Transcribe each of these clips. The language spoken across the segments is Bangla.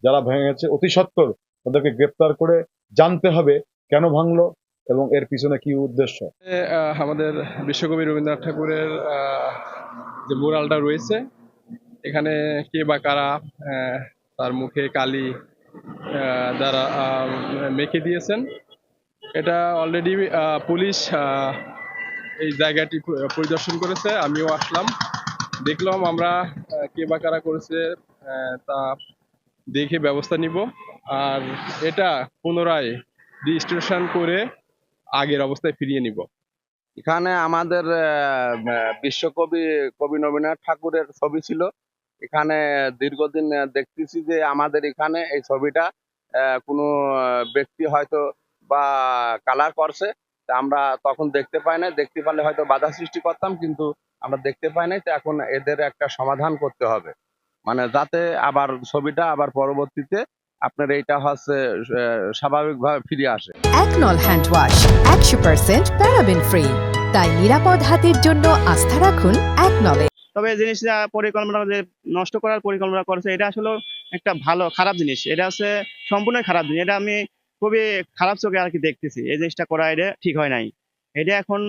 যারা ভেঙেছে অতি সত্বর তাদেরকে গ্রেপ্তার করে জানতে হবে কেন ভাঙলো এবং এর পিছনে কি উদ্দেশ্য। আমাদের বিশ্বকবি রবীন্দ্রনাথ ঠাকুরের যে মুরালটা রয়েছে এখানে কে বা কারা তার মুখে কালি দ্বারা মেখে দিয়েছেন। এটা অলরেডি পুলিশ এই জায়গাটি পরিদর্শন করেছে, আমিও আসলাম, দেখলাম আমরা কে বা কারা করেছে তা দেখে ব্যবস্থা নিব। আর এটা পুনরায় রেজিস্ট্রেশন করে আগের অবস্থায় ফিরিয়ে নিব। এখানে আমাদের বিশ্বকবি কবি নবীননাথ ঠাকুরের ছবি ছিল। এখানে দীর্ঘদিন দেখতেছি যে আমাদের এখানে এই ছবিটা কোনো ব্যক্তি হয়তো বা কালার করছে, তা আমরা তখন দেখতে পাই না। দেখতে পারলে হয়তো বাধা সৃষ্টি করতাম, কিন্তু আমরা দেখতে পাই নাই। তো এখন এদের একটা সমাধান করতে হবে, মানে যাতে আবার ছবিটা আবার পরবর্তীতে আপনার এইটা হচ্ছে স্বাভাবিকভাবে ফিরে আসে। একনল হ্যান্ড ওয়াশ 100% প্যারাবেন ফ্রি, তাই নিরাপদ হাতের জন্য আস্থা রাখুন একনলে। তবে এই জিনিসটা পরিকল্পনা যে নষ্ট করার পরিকল্পনা করেছে, এটা আসলে একটা খারাপ জিনিস। এটা হচ্ছে সম্পূর্ণ খারাপ জিনিস। এটা আমি খুবই খারাপ চোখে আর কি দেখতেছি। এই জিনিসটা করা এটা ঠিক হয় নাই। এটা এখন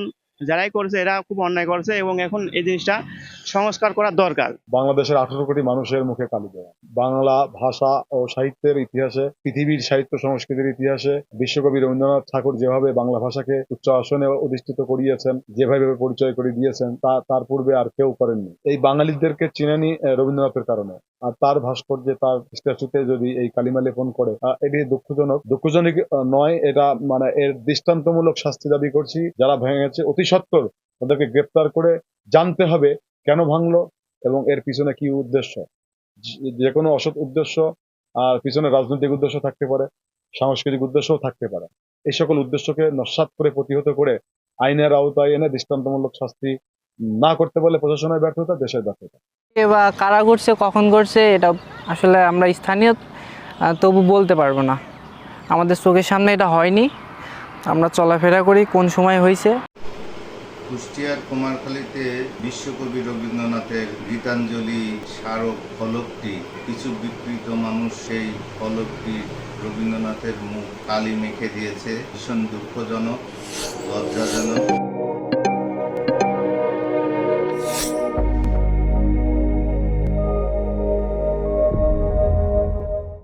যারাই করেছে এরা খুব অন্যায় করেছে, এবং এখন এই জিনিসটা সংস্কার করার দরকার। বাংলাদেশের 18 কোটি মানুষের মুখে কালি দেওয়া, বাংলা ভাষা ও সাহিত্যের ইতিহাসে, পৃথিবীর সাহিত্য সংস্কৃতির ইতিহাসে বিশ্বকবি রবীন্দ্রনাথ ঠাকুর যেভাবে বাংলা ভাষাকে উচ্চ আসনে অধিষ্ঠিত করিয়েছেন, যেভাবে পরিচয় করে দিয়েছেন, তা তার পূর্বে আর কেউ করেননি। এই বাঙালিদেরকে চিনেনি রবীন্দ্রনাথের কারণে। আর তার ভাস্কর্যে, তার স্ট্যাচুতে যদি এই কালিমা লেপন করে, এটি দুঃখজনক নয়। এটা মানে এর দৃষ্টান্তমূলক শাস্তি দাবি করছি। যারা ভেঙেছে অতি সত্বর তাদেরকে গ্রেপ্তার করে জানতে হবে কেন ভাঙলো এবং এর পিছনে কি উদ্দেশ্য। যে কোনো অসৎ উদ্দেশ্য, আর পিছনে রাজনৈতিক উদ্দেশ্য থাকতে পারে, সাংস্কৃতিক উদ্দেশ্যও থাকতে পারে। এই সকল উদ্দেশ্যকে নস্যাৎ করে প্রতিহত করে আইনের আওতায় এনে দৃষ্টান্তমূলক শাস্তি না করতে বলে প্রশাসনের ব্যর্থতা, দেশের ব্যর্থতা। বা কারা করছে, কখন করছে, এটা আসলে আমরা স্থানীয় তবু বলতে পারবো না। আমাদের চোখের সামনে এটা হয়নি, আমরা চলাফেরা করি কোন সময় হয়েছে। কুষ্টিয়ার কুমারখালীতে বিশ্বকবি রবীন্দ্রনাথের গীতাঞ্জলি স্মারক ফলকটি কিছু বিকৃত মানুষ সেই ফলকটি রবীন্দ্রনাথের মুখ কালি মেখে দিয়েছে। ভীষণ দুঃখজনক, লজ্জাজনক।